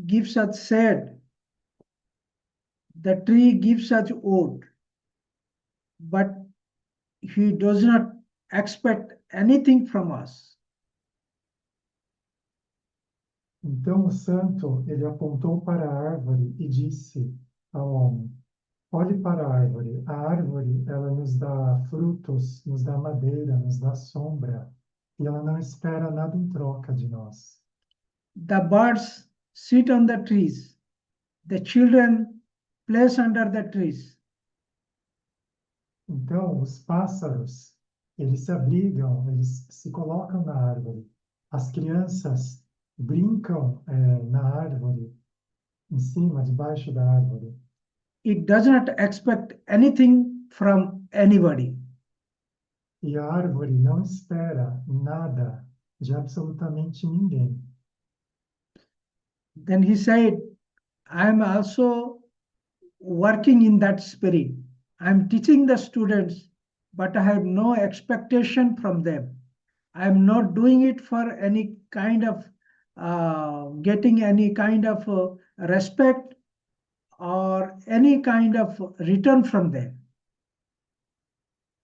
S2: gives us shade. The tree gives us wood. But he does not expect anything from us."
S1: Então o santo, ele apontou para a árvore e disse ao homem: olhe para a árvore. A árvore, ela nos dá frutos, nos dá madeira, nos dá sombra, e ela não espera nada em troca de nós.
S2: The birds sit on the trees. The children play under the trees.
S1: Então, os pássaros, eles se abrigam, eles se colocam na árvore. As crianças brincam na árvore, em cima, debaixo da árvore.
S2: It does not expect anything from anybody.
S1: E a árvore não espera nada de absolutamente ninguém.
S2: Then he said, "I am also working in that spirit. I am teaching the students, but I have no expectation from them. I am not doing it for any kind of getting any kind of respect or any kind of return from them."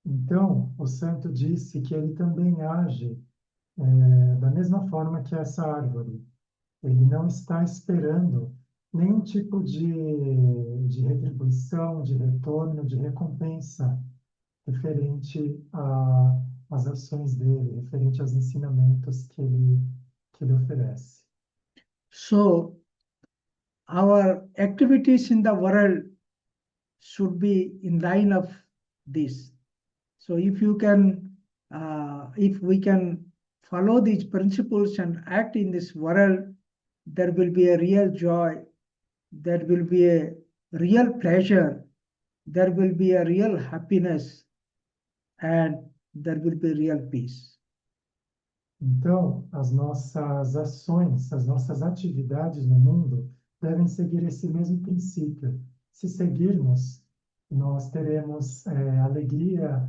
S1: Então, o santo disse que ele também age da mesma forma que essa árvore. Ele não está esperando nenhum tipo de retribuição, de retorno, de recompensa referente às ações dele, referente aos ensinamentos que ele oferece.
S2: So our activities in the world should be in line of this. So if we can follow these principles and act in this world, there will be a real joy, there will be a real pleasure, there will be a real happiness, and there will be real peace.
S1: Então, as nossas ações, as nossas atividades no mundo devem seguir esse mesmo princípio. Se seguirmos, nós teremos alegria,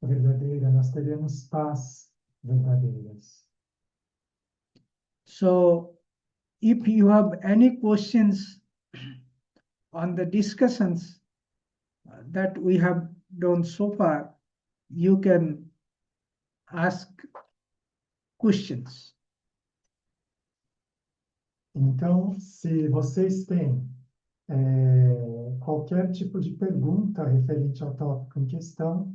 S1: verdadeira, nós teremos paz verdadeiras.
S2: So if you have any questions on the discussions that we have done so far, you can ask questions.
S1: Então, se vocês têm qualquer tipo de pergunta referente ao tópico em questão,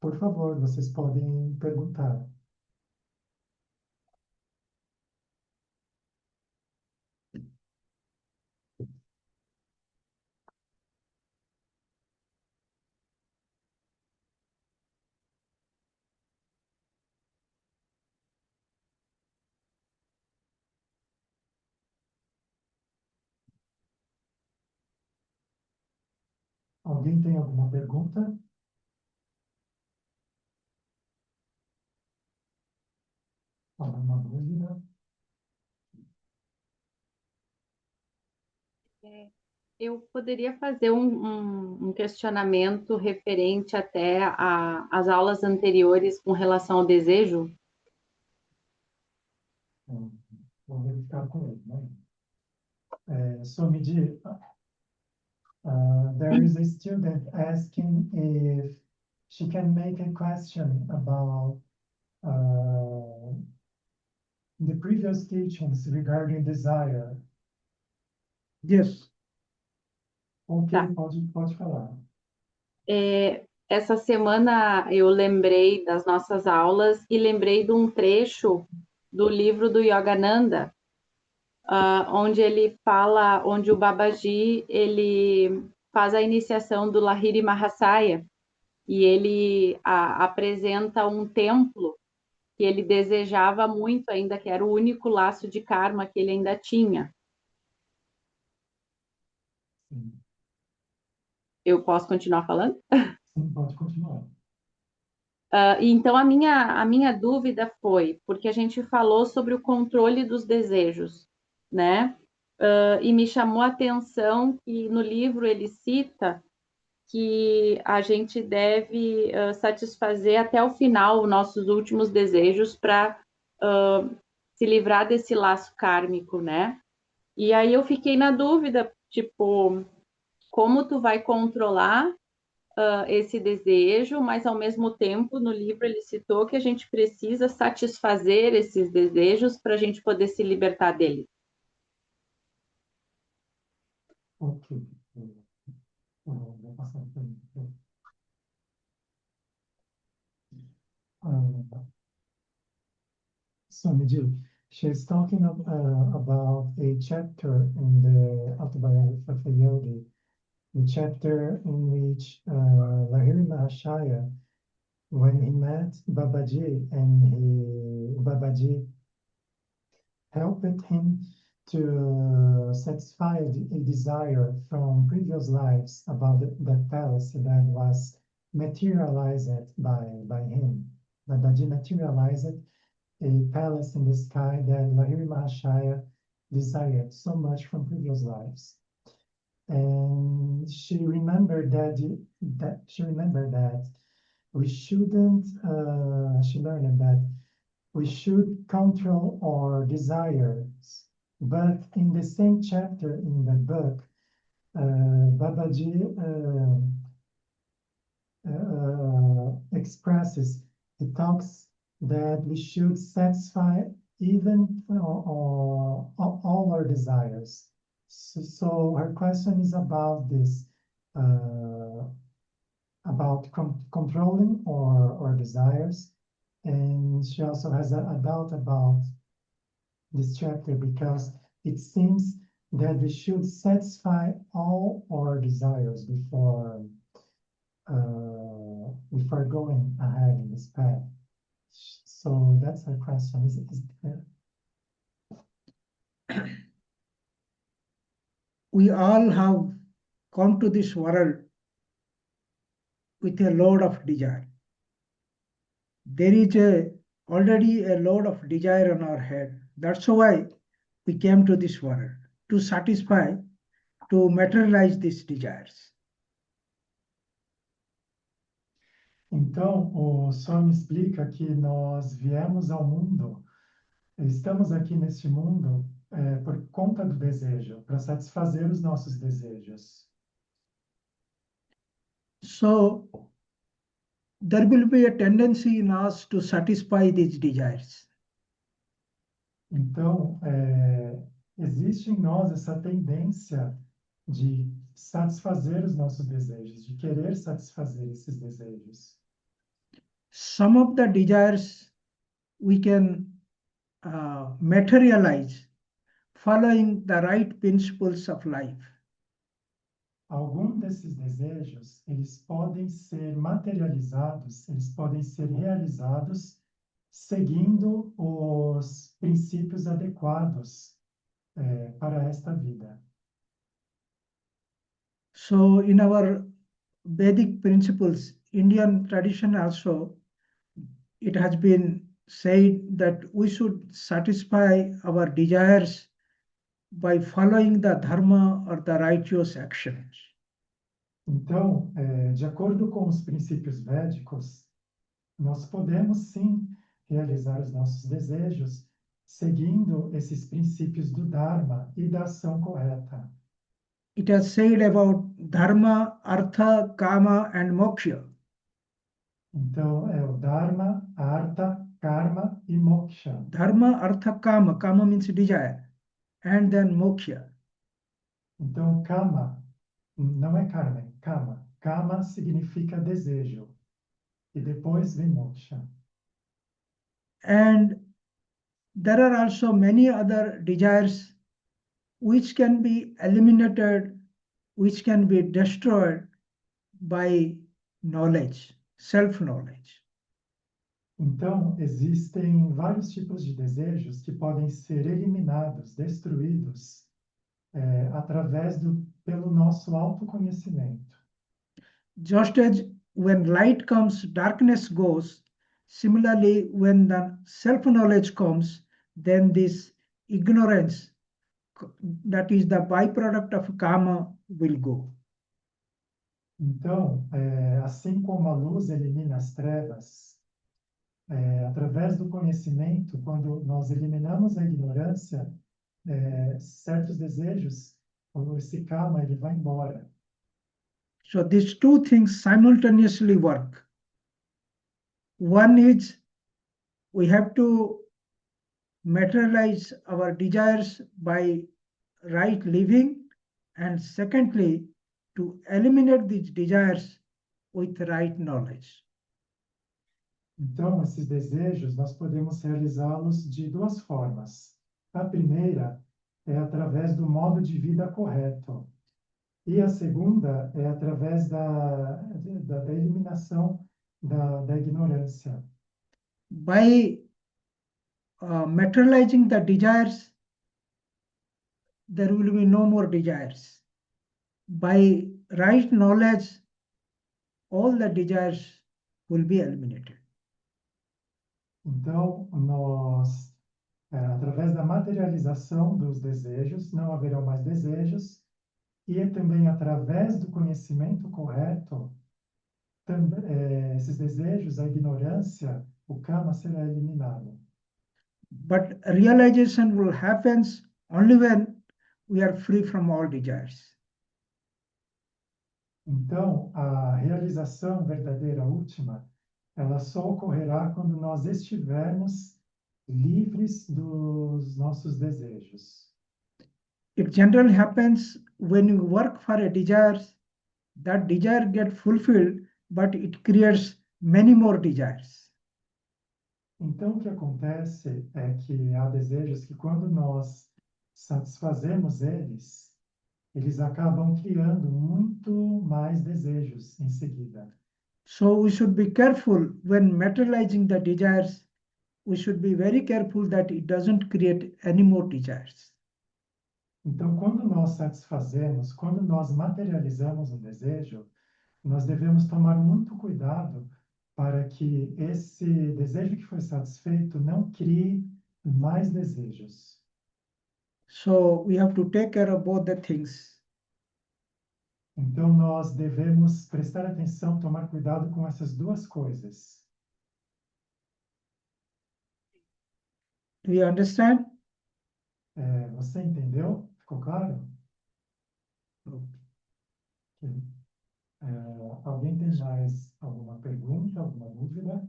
S1: por favor, vocês podem perguntar. Alguém tem alguma pergunta? Alguma dúvida?
S4: Eu poderia fazer um questionamento referente até às aulas anteriores com relação ao desejo?
S1: Vou verificar com ele, né? Somidi, there is a student asking if she can make a question about the previous teachings regarding desire.
S2: Yes.
S1: Ok,
S4: Tá.
S1: pode falar.
S4: Essa semana eu lembrei das nossas aulas e lembrei de um trecho do livro do Yogananda, onde ele fala, onde o Babaji ele faz a iniciação do Lahiri Mahasaya e ele apresenta um templo que ele desejava muito ainda, que era o único laço de karma que ele ainda tinha.
S1: Sim,
S4: Eu posso continuar falando?
S1: sim, pode continuar.
S4: Então, a minha dúvida foi, porque a gente falou sobre o controle dos desejos, né? E me chamou a atenção que no livro ele cita que a gente deve satisfazer até o final os nossos últimos desejos para se livrar desse laço kármico, né? E aí eu fiquei na dúvida, tipo, como tu vai controlar esse desejo, mas ao mesmo tempo no livro ele citou que a gente precisa satisfazer esses desejos para a gente poder se libertar deles.
S1: Ok. Vou passar para ele. Swamiji, she's talking about a chapter in the autobiography of a yogi, the chapter in which Lahiri Mahashaya, when he met Babaji, and Babaji helped him to satisfy a desire from previous lives about that palace that was materialized by him. Babaji materialized a palace in the sky that Lahiri Mahashaya desired so much from previous lives. And she remembered that we shouldn't, she learned that we should control our desires. But in the same chapter in the book, Babaji expresses, he talks that we should satisfy even all our desires. So her question is about this, about controlling our desires. And she also has a doubt about this chapter because it seems that we should satisfy all our desires before going ahead in this path. So that's her question. Is it clear?
S2: We all have come to this world with a load of desire. There is already a load of desire on our head. That's why we came to this world, to satisfy, to materialize these desires.
S1: Então, o Swami explica que nós viemos ao mundo, estamos aqui neste mundo por conta do desejo, para satisfazer os nossos desejos.
S2: So there will be a tendency in us to satisfy these desires.
S1: Então, existe em nós essa tendência de satisfazer os nossos desejos, de querer satisfazer esses desejos.
S2: Some of the desires we can materialize following the right principles of life.
S1: Alguns desses desejos, eles podem ser materializados, eles podem ser realizados seguindo os princípios adequados para esta vida.
S2: So in our Vedic principles, Indian tradition also, it has been said that we should satisfy our desires by following the dharma or the righteous actions.
S1: Então, de acordo com os princípios védicos, nós podemos sim realizar os nossos desejos seguindo esses princípios do Dharma e da ação correta.
S2: It has said about dharma, artha, kama, and moksha.
S1: Então, é o Dharma, Artha, Karma e Moksha.
S2: Dharma, artha, kama. Kama means desire. And then moksha.
S1: Então, Kama não é Karma, é Kama. Kama significa desejo. E depois vem Moksha.
S2: And there are also many other desires which can be eliminated, which can be destroyed by knowledge, self-knowledge.
S1: Então, existem vários tipos de desejos que podem ser eliminados, destruídos, pelo nosso autoconhecimento.
S2: Just as when light comes, darkness goes, similarly, when the self-knowledge comes, then this ignorance, that is the byproduct of karma, will go.
S1: Então, assim como a luz elimina as trevas, através do conhecimento, quando nós eliminamos a ignorância, certos desejos, esse karma, ele vai embora.
S2: So these two things simultaneously work. One is we have to materialize our desires by right living, and secondly, to eliminate these desires with right knowledge.
S1: Então, esses desejos, nós podemos realizá-los de duas formas. A primeira é através do modo de vida correto. E a segunda é através da eliminação da ignorância.
S2: By materializing the desires, there will be no more desires. By right knowledge, all the desires will be eliminated.
S1: Então, nós, através da materialização dos desejos, não haverão mais desejos, e também através do conhecimento correto, esses desejos, a ignorância, o karma será eliminado.
S2: But realization will happen only when we are free from all desires.
S1: Então, a realização verdadeira última, ela só ocorrerá quando nós estivermos livres dos nossos desejos.
S2: It generally happens when you work for a desire, that desire gets fulfilled, but it creates many more desires.
S1: Então, o que acontece é que há desejos que, quando nós satisfazemos eles acabam criando muito mais desejos em seguida.
S2: So we should be careful when materializing the desires. We should be very careful that it doesn't create any more desires.
S1: Então, quando nós satisfazemos, quando nós materializamos um desejo, nós devemos tomar muito cuidado para que esse desejo que foi satisfeito não crie mais desejos.
S2: So we have to take care of both the things.
S1: Então, nós devemos prestar atenção, tomar cuidado com essas duas coisas.
S2: Do you understand?
S1: Você entendeu? Ficou claro? Ok. Alguém tem mais alguma pergunta, alguma dúvida?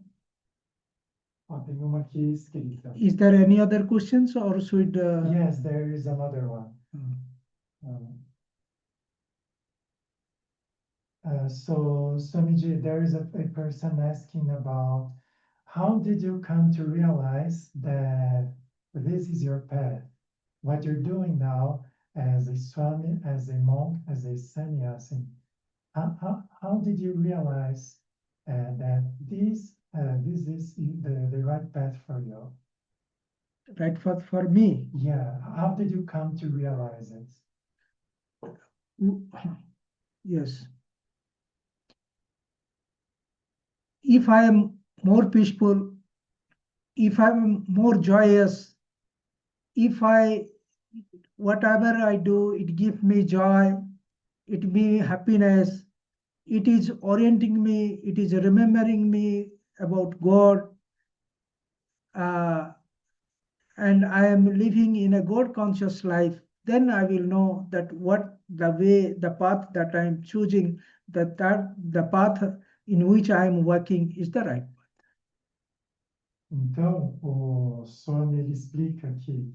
S1: Tem uma aqui escrita.
S2: Is there any other questions or should...
S1: Yes, there is another one. So, Swamiji, there is a person asking about how did you come to realize that this is your path? What you're doing now as a Swami, as a monk, as a sannyasi. How did you realize that this is the right path for you?
S2: Right for me?
S1: Yeah. How did you come to realize it?
S2: Yes. If I am more peaceful, if I am more joyous, whatever I do, it gives me joy, it gives me happiness, it is orienting me, it is remembering me about God, and I am living in a God conscious life, then I will know that the path that I am choosing, that the path in which I am working is the right path.
S1: Então, o Swami ele explica que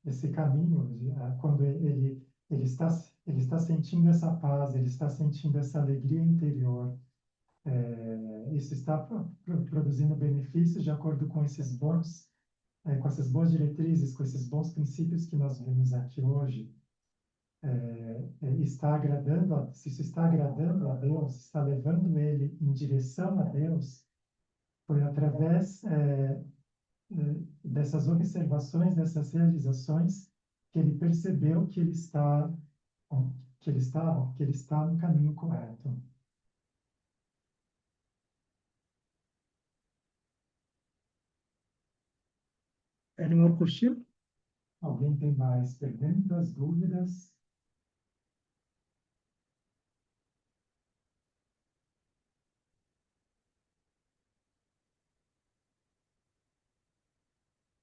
S1: esse caminho, quando ele está sentindo essa paz, ele está sentindo essa alegria interior, isso está produzindo benefícios de acordo com com essas boas diretrizes, com esses bons princípios que nós vemos aqui hoje. Se isso está agradando a Deus, está levando ele em direção a Deus, foi através dessas observações, dessas realizações, que ele percebeu que ele está no caminho correto.
S2: Any more question?
S1: Alguém tem mais perguntas, dúvidas?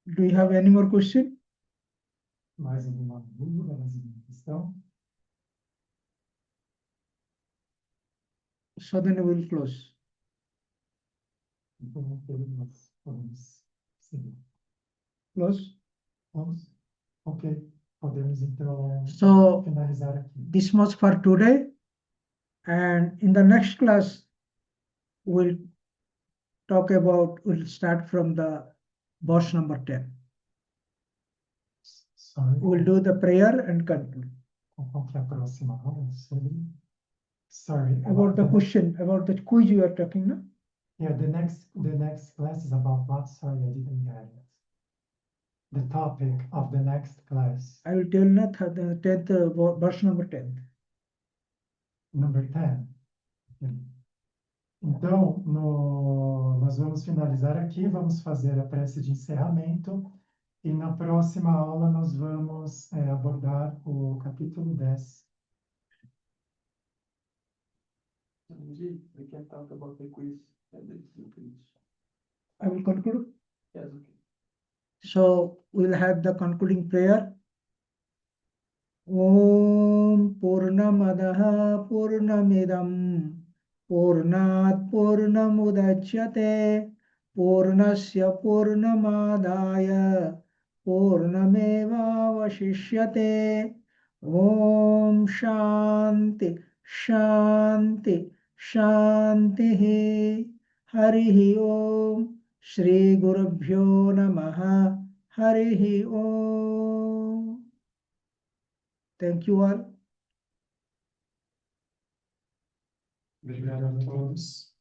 S2: Do you have any more question?
S1: Mais alguma dúvida, mais alguma questão?
S2: So then we will close.
S1: Então, podemos seguir.
S2: Close.
S1: Vamos? Ok. Podemos, então,
S2: So,
S1: finalizar aqui.
S2: this much for today. And in the next class, we'll start from the verse number 10.
S1: Sorry.
S2: We'll do the prayer and conclude.
S1: Qual que é a próxima aula? Sorry.
S2: About the question, about the quiz you are talking now?
S1: Yeah, the next class is about what? Sorry, I didn't get it. The topic of the next class.
S2: I will tell not the 10th, verse number 10.
S1: Number 10. Então, nós vamos finalizar aqui, vamos fazer a prece de encerramento e na próxima aula nós vamos abordar o capítulo 10.
S3: We can talk about the quiz and the quiz.
S2: I will conclude.
S3: Yes, okay.
S2: So we'll have the concluding prayer. Om Purnamadaha Purnamidam Purnat Purnamudachyate Purnasya Purnamadaya Purnameva Vashishyate. Om Shanti Shanti Shanti. Harihi Om. Shri Gurubhyo Namaha. Harihi Om. Thank you all.
S1: Obrigado a todos.